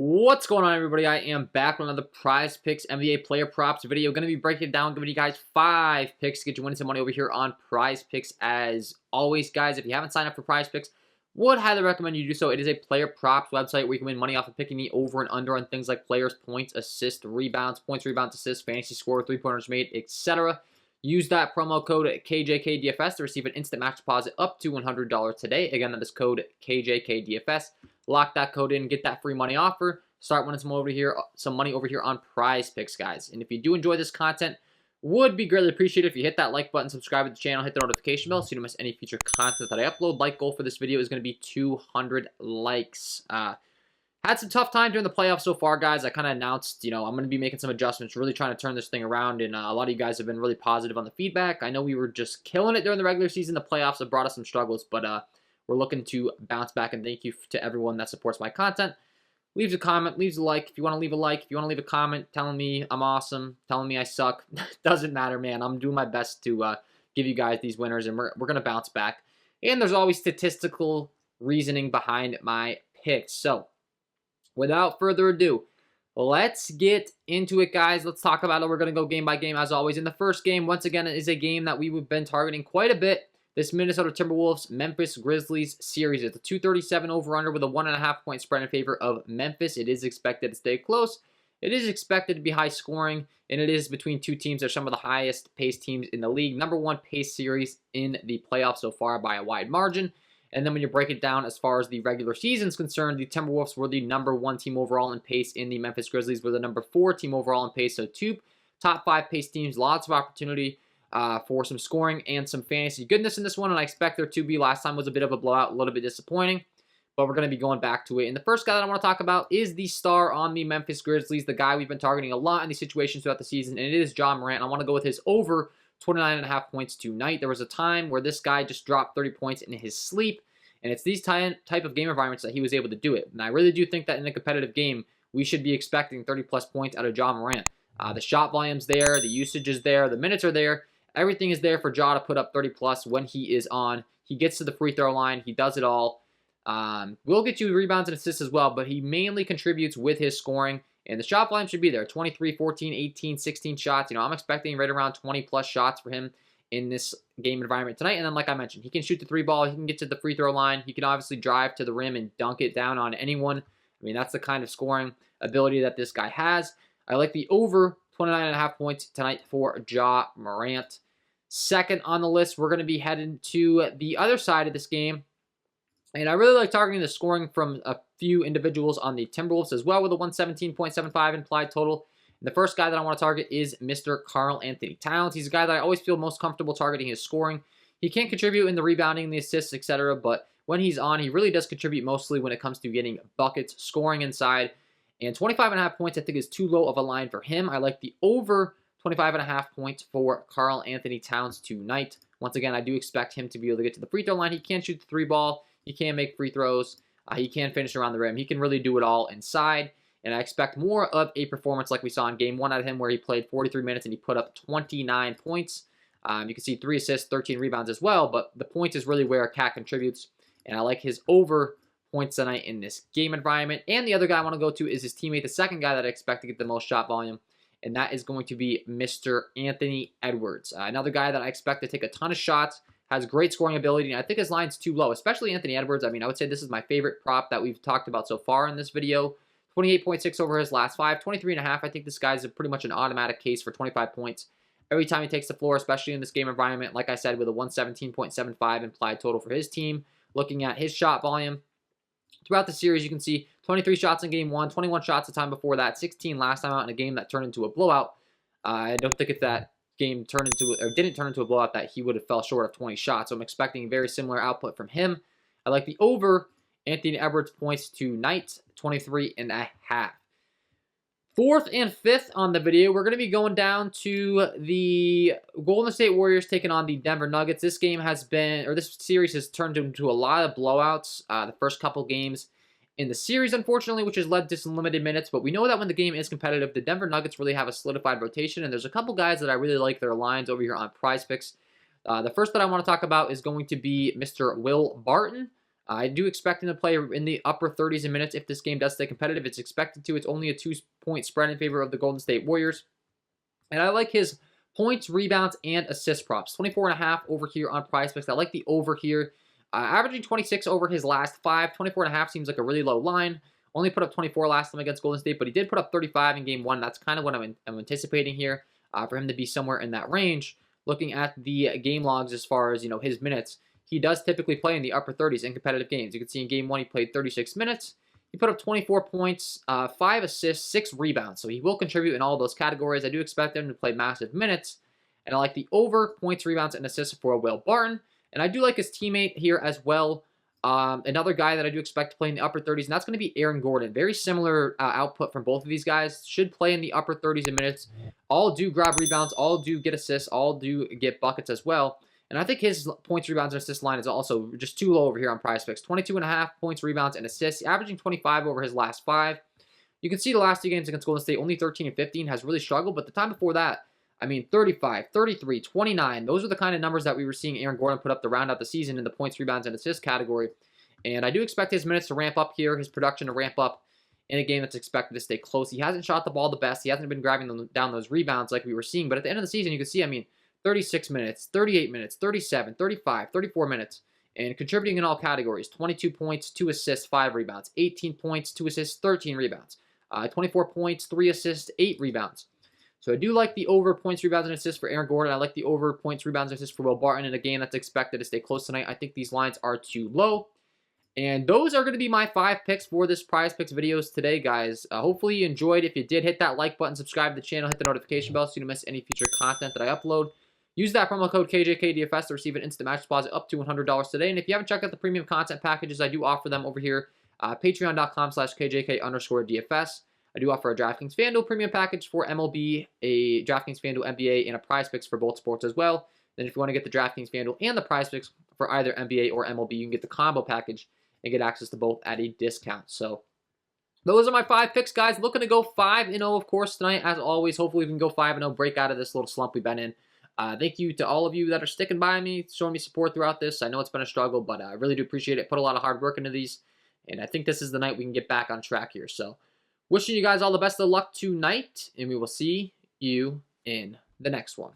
What's going on, everybody? I am back with another Prizepicks NBA player props video. Going to be breaking it down, giving you guys 5 picks to get you winning some money over here on Prizepicks. As always, guys, if you haven't signed up for Prizepicks, would highly recommend you do so. It is a player props website where you can win money off of picking the over and under on things like players, points, assists, rebounds, assists, fantasy score, three-pointers made, etc. Use that promo code KJK DFS to receive an instant match deposit up to $100 today. Again, that is code KJK DFS. Lock that code in, get that free money offer. Start winning some money over here on Prizepicks, guys. And if you do enjoy this content, would be greatly appreciated if you hit that like button, subscribe to the channel, hit the notification bell so you don't miss any future content that I upload. Like goal for this video is going to be 200 likes. Had some tough time during the playoffs so far, guys. I kind of announced, I'm going to be making some adjustments, really trying to turn this thing around, and a lot of you guys have been really positive on the feedback. I know we were just killing it during the regular season. The playoffs have brought us some struggles, but we're looking to bounce back, and thank you to everyone that supports my content. Leaves a comment, leaves a like. If you want to leave a like, if you want to leave a comment telling me I'm awesome, telling me I suck, doesn't matter, man. I'm doing my best to give you guys these winners, and we're going to bounce back. And there's always statistical reasoning behind my picks. So, without further ado, let's get into it, guys. Let's talk about it. We're going to go game by game, as always. In the first game, once again, it is a game that we've been targeting quite a bit. This Minnesota Timberwolves Memphis Grizzlies series. It's a 237 over-under with a 1.5 point spread in favor of Memphis. It is expected to stay close. It is expected to be high scoring, and it is between two teams that are some of the highest paced teams in the league. Number 1 pace series in the playoffs so far by a wide margin. And then when you break it down as far as the regular season is concerned, the Timberwolves were the number 1 team overall in pace, and the Memphis Grizzlies were the number 4 team overall in pace. So 2 top 5 pace teams, lots of opportunity for some scoring and some fantasy goodness in this one, and I expect there to be. Last time was a bit of a blowout, a little bit disappointing, but we're going to be going back to it. And the first guy that I want to talk about is the star on the Memphis Grizzlies, the guy we've been targeting a lot in these situations throughout the season, and it is Ja Morant. I want to go with his over 29.5 points tonight. There was a time where this guy just dropped 30 points in his sleep, and it's these type of game environments that he was able to do it. And I really do think that in a competitive game, we should be expecting 30-plus points out of Ja Morant. The shot volume's there, the usage is there, the minutes are there. Everything is there for Ja to put up 30-plus when he is on. He gets to the free throw line. He does it all. Will get you rebounds and assists as well, but he mainly contributes with his scoring. And the shot volume should be there. 23, 14, 18, 16 shots. I'm expecting right around 20-plus shots for him in this game environment tonight. And then, like I mentioned, he can shoot the 3-ball. He can get to the free throw line. He can obviously drive to the rim and dunk it down on anyone. That's the kind of scoring ability that this guy has. I like the over 29.5 points tonight for Ja Morant. Second on the list, we're going to be heading to the other side of this game. And I really like targeting the scoring from a few individuals on the Timberwolves as well with a 117.75 implied total. And the first guy that I want to target is Mr. Karl Anthony Towns. He's a guy that I always feel most comfortable targeting his scoring. He can contribute in the rebounding, the assists, etc. But when he's on, he really does contribute mostly when it comes to getting buckets, scoring inside. And 25.5 points, I think, is too low of a line for him. I like the over 25.5 points for Karl Anthony Towns tonight. Once again, I do expect him to be able to get to the free throw line. He can shoot the 3-ball. He can make free throws. He can finish around the rim. He can really do it all inside. And I expect more of a performance like we saw in Game 1 out of him, where he played 43 minutes and he put up 29 points. You can see 3 assists, 13 rebounds as well, but the points is really where Cat contributes. And I like his over points tonight in this game environment. And the other guy I want to go to is his teammate, the second guy that I expect to get the most shot volume, and that is going to be Mr. Anthony Edwards. Another guy that I expect to take a ton of shots, has great scoring ability, and I think his line's too low, especially Anthony Edwards. I would say this is my favorite prop that we've talked about so far in this video. 28.6 over his last 5, 23.5. I think this guy's pretty much an automatic case for 25 points every time he takes the floor, especially in this game environment. Like I said, with a 117.75 implied total for his team. Looking at his shot volume throughout the series, you can see 23 shots in Game 1, 21 shots the time before that, 16 last time out in a game that turned into a blowout. I don't think if that game didn't turn into a blowout that he would have fell short of 20 shots. So I'm expecting very similar output from him. I like the over Anthony Edwards points tonight, 23.5. Fourth and fifth on the video, we're going to be going down to the Golden State Warriors taking on the Denver Nuggets. This series has turned into a lot of blowouts. The first couple games in the series, unfortunately, which has led to some limited minutes. But we know that when the game is competitive, the Denver Nuggets really have a solidified rotation. And there's a couple guys that I really like their lines over here on Prizepicks. The first that I want to talk about is going to be Mr. Will Barton. I do expect him to play in the upper 30s in minutes if this game does stay competitive. It's expected to. It's only a 2-point spread in favor of the Golden State Warriors. And I like his points, rebounds, and assist props. 24.5 over here on Prizepicks. I like the over here. Averaging 26 over his last 5. 24.5 seems like a really low line. Only put up 24 last time against Golden State, but he did put up 35 in game 1. That's kind of what I'm anticipating here for him to be somewhere in that range. Looking at the game logs as far as, his minutes, he does typically play in the upper 30s in competitive games. You can see in game 1, he played 36 minutes. He put up 24 points, 5 assists, 6 rebounds. So he will contribute in all those categories. I do expect him to play massive minutes. And I like the over points, rebounds, and assists for Will Barton. And I do like his teammate here as well. Another guy that I do expect to play in the upper 30s, and that's going to be Aaron Gordon. Very similar output from both of these guys. Should play in the upper 30s in minutes. All do grab rebounds, all do get assists, all do get buckets as well. And I think his points, rebounds, and assist line is also just too low over here on Prizepicks. 22.5 points, rebounds, and assists, averaging 25 over his last 5. You can see the last 2 games against Golden State, only 13 and 15, has really struggled. But the time before that, 35, 33, 29. Those are the kind of numbers that we were seeing Aaron Gordon put up to round out the season in the points, rebounds, and assists category. And I do expect his minutes to ramp up here, his production to ramp up in a game that's expected to stay close. He hasn't shot the ball the best. He hasn't been grabbing down those rebounds like we were seeing. But at the end of the season, you can see, 36 minutes, 38 minutes, 37, 35, 34 minutes, and contributing in all categories. 22 points, 2 assists, 5 rebounds. 18 points, 2 assists, 13 rebounds. 24 points, 3 assists, 8 rebounds. So I do like the over points, rebounds, and assists for Aaron Gordon. I like the over points, rebounds, and assists for Will Barton in a game that's expected to stay close tonight. I think these lines are too low. And those are going to be my 5 picks for this Prizepicks videos today, guys. Hopefully you enjoyed. If you did, hit that like button, subscribe to the channel, hit the notification bell so you don't miss any future content that I upload. Use that promo code KJK DFS to receive an instant match deposit up to $100 today. And if you haven't checked out the premium content packages, I do offer them over here. Patreon.com/KJK_DFS. I do offer a DraftKings FanDuel premium package for MLB, a DraftKings FanDuel NBA, and a Prizepicks for both sports as well. Then if you want to get the DraftKings FanDuel and the Prizepicks for either NBA or MLB, you can get the combo package and get access to both at a discount. So those are my 5 picks, guys. Looking to go 5-0, of course, tonight. As always, hopefully we can go 5-0, break out of this little slump we've been in. Thank you to all of you that are sticking by me, showing me support throughout this. I know it's been a struggle, but I really do appreciate it. Put a lot of hard work into these, and I think this is the night we can get back on track here. So wishing you guys all the best of luck tonight, and we will see you in the next one.